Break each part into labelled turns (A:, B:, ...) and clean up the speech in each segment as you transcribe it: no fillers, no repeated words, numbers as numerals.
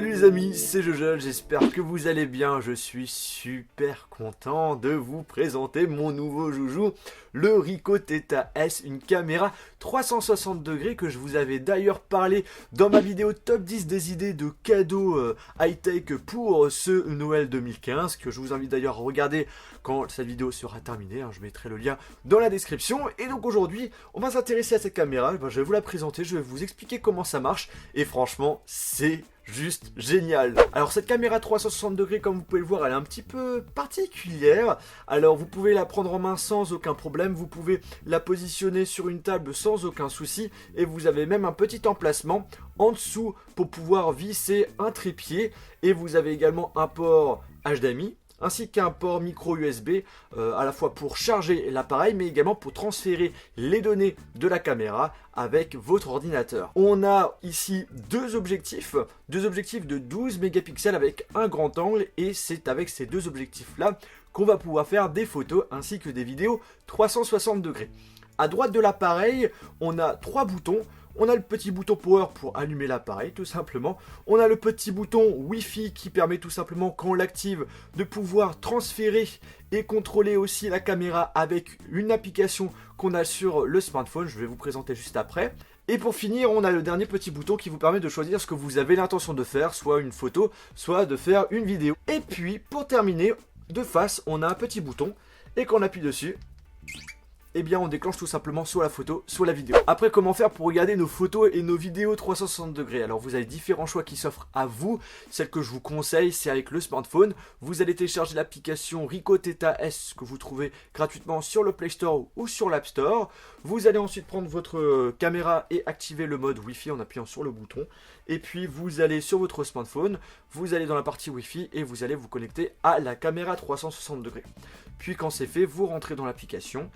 A: Salut les amis, c'est Jojo, j'espère que vous allez bien. Je suis super content de vous présenter mon nouveau joujou, le Ricoh Theta S, une caméra 360 degrés que je vous avais d'ailleurs parlé dans ma vidéo top 10 des idées de cadeaux high-tech pour ce Noël 2015, que je vous invite d'ailleurs à regarder quand cette vidéo sera terminée, je mettrai le lien dans la description. Et donc aujourd'hui, on va s'intéresser à cette caméra, je vais vous la présenter, je vais vous expliquer comment ça marche, et franchement, c'est juste génial. Alors cette caméra 360 degrés, comme vous pouvez le voir, elle est un petit peu particulière. Alors vous pouvez la prendre en main sans aucun problème, vous pouvez la positionner sur une table sans aucun souci, et vous avez même un petit emplacement en dessous pour pouvoir visser un trépied, et vous avez également un port HDMI ainsi qu'un port micro USB, à la fois pour charger l'appareil, mais également pour transférer les données de la caméra avec votre ordinateur. On a ici deux objectifs de 12 mégapixels avec un grand angle, et c'est avec ces deux objectifs-là qu'on va pouvoir faire des photos ainsi que des vidéos 360 degrés. À droite de l'appareil, on a trois boutons. On a le petit bouton power pour allumer l'appareil tout simplement. On a le petit bouton Wi-Fi qui permet tout simplement, quand on l'active, de pouvoir transférer et contrôler aussi la caméra avec une application qu'on a sur le smartphone. Je vais vous présenter juste après. Et pour finir, on a le dernier petit bouton qui vous permet de choisir ce que vous avez l'intention de faire, soit une photo, soit de faire une vidéo. Et puis pour terminer, de face, on a un petit bouton, et quand on appuie dessus, eh bien on déclenche tout simplement soit la photo, soit la vidéo. Après, comment faire pour regarder nos photos et nos vidéos 360 degrés? Alors vous avez différents choix qui s'offrent à vous. Celle que je vous conseille, c'est avec le smartphone. Vous allez télécharger l'application Ricoh Theta S que vous trouvez gratuitement sur le Play Store ou sur l'App Store. Vous allez ensuite prendre votre caméra et activer le mode Wi-Fi en appuyant sur le bouton. Et puis vous allez sur votre smartphone, vous allez dans la partie Wi-Fi et vous allez vous connecter à la caméra 360 degrés. Puis quand c'est fait, vous rentrez dans l'application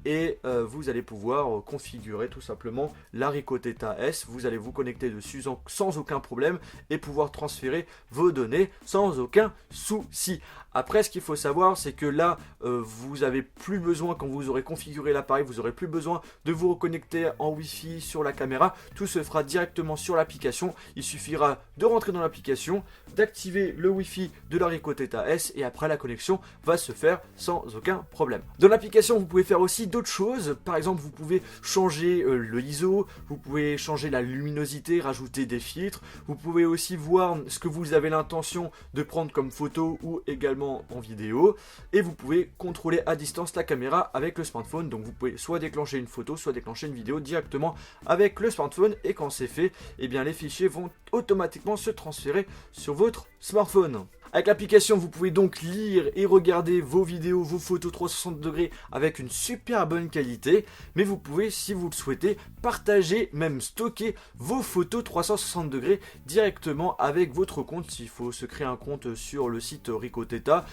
A: et vous allez pouvoir configurer tout simplement la Ricoh Theta S. Vous allez vous connecter dessus sans aucun problème et pouvoir transférer vos données sans aucun souci. Après, ce qu'il faut savoir, c'est que là, vous n'avez plus besoin, quand vous aurez configuré l'appareil, vous n'aurez plus besoin de vous reconnecter en Wi-Fi sur la caméra. Tout se fera directement sur l'application. Il suffira de rentrer dans l'application, d'activer le Wi-Fi de la Ricoh Theta S, et après la connexion va se faire sans aucun problème. Dans l'application, vous pouvez faire aussi d'autres choses. Par exemple, vous pouvez changer le ISO, vous pouvez changer la luminosité, rajouter des filtres. Vous pouvez aussi voir ce que vous avez l'intention de prendre comme photo ou également en vidéo, et vous pouvez contrôler à distance la caméra avec le smartphone. Donc vous pouvez soit déclencher une photo, soit déclencher une vidéo directement avec le smartphone, et quand c'est fait, eh bien les fichiers vont automatiquement se transférer sur votre smartphone. Avec l'application, vous pouvez donc lire et regarder vos vidéos, vos photos 360 degrés avec une super bonne qualité, mais vous pouvez, si vous le souhaitez, partager, même stocker vos photos 360 degrés directement avec votre compte. Il faut se créer un compte sur le site Ricoh Theta,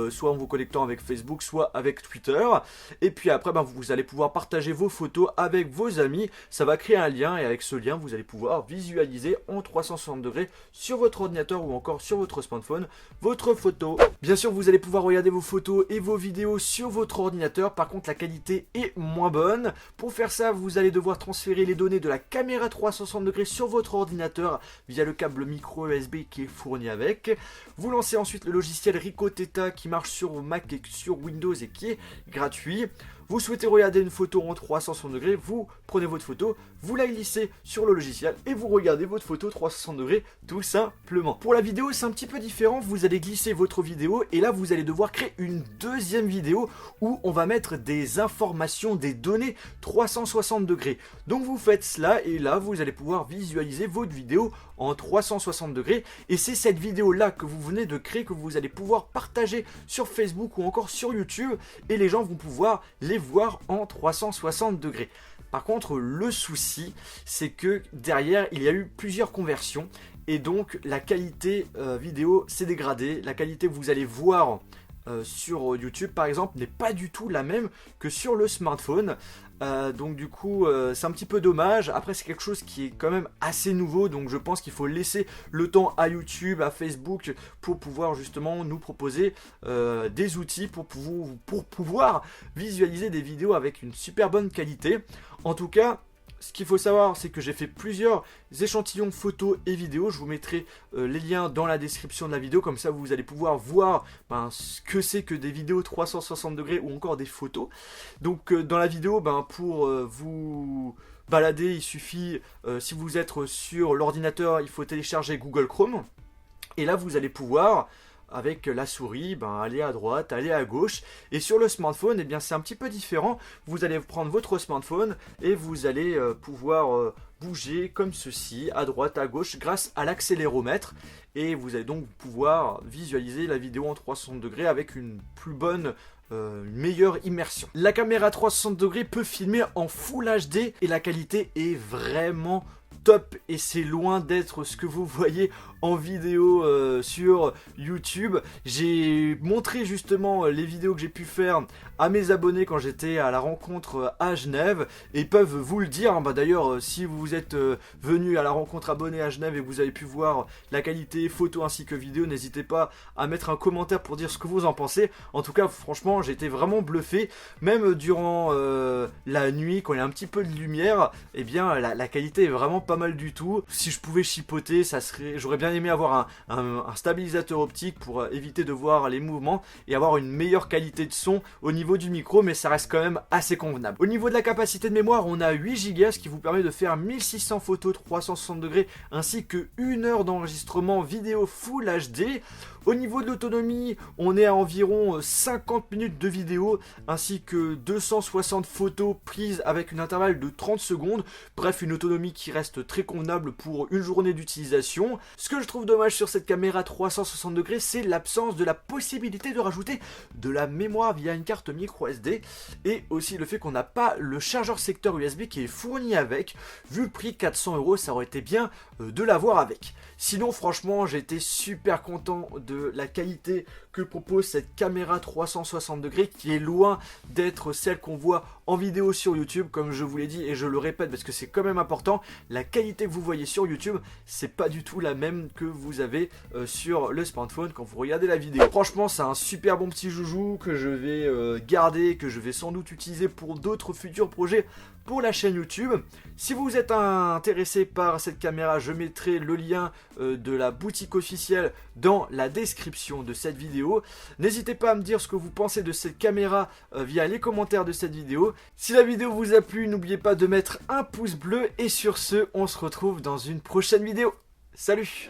A: soit en vous connectant avec Facebook, soit avec Twitter. Et puis après, vous allez pouvoir partager vos photos avec vos amis. Ça va créer un lien, et avec ce lien, vous allez pouvoir visualiser en 360 degrés sur votre ordinateur ou encore sur votre smartphone votre photo. Bien sûr, vous allez pouvoir regarder vos photos et vos vidéos sur votre ordinateur. Par contre, la qualité est moins bonne. Pour faire ça, vous allez devoir transférer les données de la caméra 360 degrés sur votre ordinateur via le câble micro USB qui est fourni avec. Vous lancez ensuite le logiciel Ricoh Theta qui marche sur Mac et sur Windows et qui est gratuit. Vous souhaitez regarder une photo en 360 degrés, vous prenez votre photo, vous la glissez sur le logiciel et vous regardez votre photo 360 degrés tout simplement. Pour la vidéo, c'est un petit peu différent. Vous allez glisser votre vidéo et là vous allez devoir créer une deuxième vidéo où on va mettre des informations, des données 360 degrés. Donc vous faites cela et là vous allez pouvoir visualiser votre vidéo en 360 degrés, et c'est cette vidéo là que vous venez de créer que vous allez pouvoir partager sur Facebook ou encore sur YouTube, et les gens vont pouvoir les voir en 360 degrés. Par contre, le souci, c'est que derrière, il y a eu plusieurs conversions, et donc la qualité vidéo s'est dégradée. La qualité que vous allez voir sur YouTube par exemple n'est pas du tout la même que sur le smartphone. Donc du coup c'est un petit peu dommage. Après, c'est quelque chose qui est quand même assez nouveau, donc je pense qu'il faut laisser le temps à YouTube, à Facebook, pour pouvoir justement nous proposer des outils pour pouvoir visualiser des vidéos avec une super bonne qualité. En tout cas, Ce qu'il faut savoir, c'est que j'ai fait plusieurs échantillons photos et vidéos. Je vous mettrai les liens dans la description de la vidéo. Comme ça, vous allez pouvoir voir ce que c'est que des vidéos 360 degrés ou encore des photos. Donc, dans la vidéo, pour vous balader, il suffit, si vous êtes sur l'ordinateur, il faut télécharger Google Chrome. Et là, vous allez pouvoir, avec la souris, aller à droite, aller à gauche. Et sur le smartphone, c'est un petit peu différent. Vous allez prendre votre smartphone et vous allez pouvoir bouger comme ceci, à droite, à gauche, grâce à l'accéléromètre. Et vous allez donc pouvoir visualiser la vidéo en 360 degrés avec une meilleure immersion. La caméra 360 degrés peut filmer en Full HD et la qualité est vraiment top, et c'est loin d'être ce que vous voyez en vidéo sur YouTube. J'ai montré justement les vidéos que j'ai pu faire à mes abonnés quand j'étais à la rencontre à Genève, et ils peuvent vous le dire. D'ailleurs, si vous êtes venu à la rencontre abonnés à Genève et vous avez pu voir la qualité photo ainsi que vidéo, n'hésitez pas à mettre un commentaire pour dire ce que vous en pensez. En tout cas, franchement, j'ai été vraiment bluffé. Même durant la nuit, quand il y a un petit peu de lumière, la qualité est vraiment pas mal du tout. Si je pouvais chipoter, j'aurais bien aimé avoir un stabilisateur optique pour éviter de voir les mouvements et avoir une meilleure qualité de son au niveau du micro, mais ça reste quand même assez convenable. Au niveau de la capacité de mémoire, on a 8 Go, ce qui vous permet de faire 1600 photos 360 degrés ainsi que 1 heure d'enregistrement vidéo Full HD. Au niveau de l'autonomie, on est à environ 50 minutes de vidéo ainsi que 260 photos prises avec une intervalle de 30 secondes. Bref, une autonomie qui reste très convenable pour une journée d'utilisation. Ce que je trouve dommage sur cette caméra 360 degrés, c'est l'absence de la possibilité de rajouter de la mémoire via une carte micro SD, et aussi le fait qu'on n'a pas le chargeur secteur USB qui est fourni avec. Vu le prix, 400 €, ça aurait été bien de l'avoir avec. Sinon, franchement, j'ai été super content de la qualité que propose cette caméra 360 degrés, qui est loin d'être celle qu'on voit en vidéo sur YouTube. Comme je vous l'ai dit et je le répète parce que c'est quand même important, la qualité que vous voyez sur YouTube, c'est pas du tout la même que vous avez sur le smartphone quand vous regardez la vidéo. Franchement, c'est un super bon petit joujou que je vais garder, que je vais sans doute utiliser pour d'autres futurs projets pour la chaîne YouTube. Si vous êtes intéressé par cette caméra, je mettrai le lien de la boutique officielle dans la description de cette vidéo. N'hésitez pas à me dire ce que vous pensez de cette caméra via les commentaires de cette vidéo. Si la vidéo vous a plu, n'oubliez pas de mettre un pouce bleu, et sur ce, on se retrouve dans une prochaine vidéo. Salut!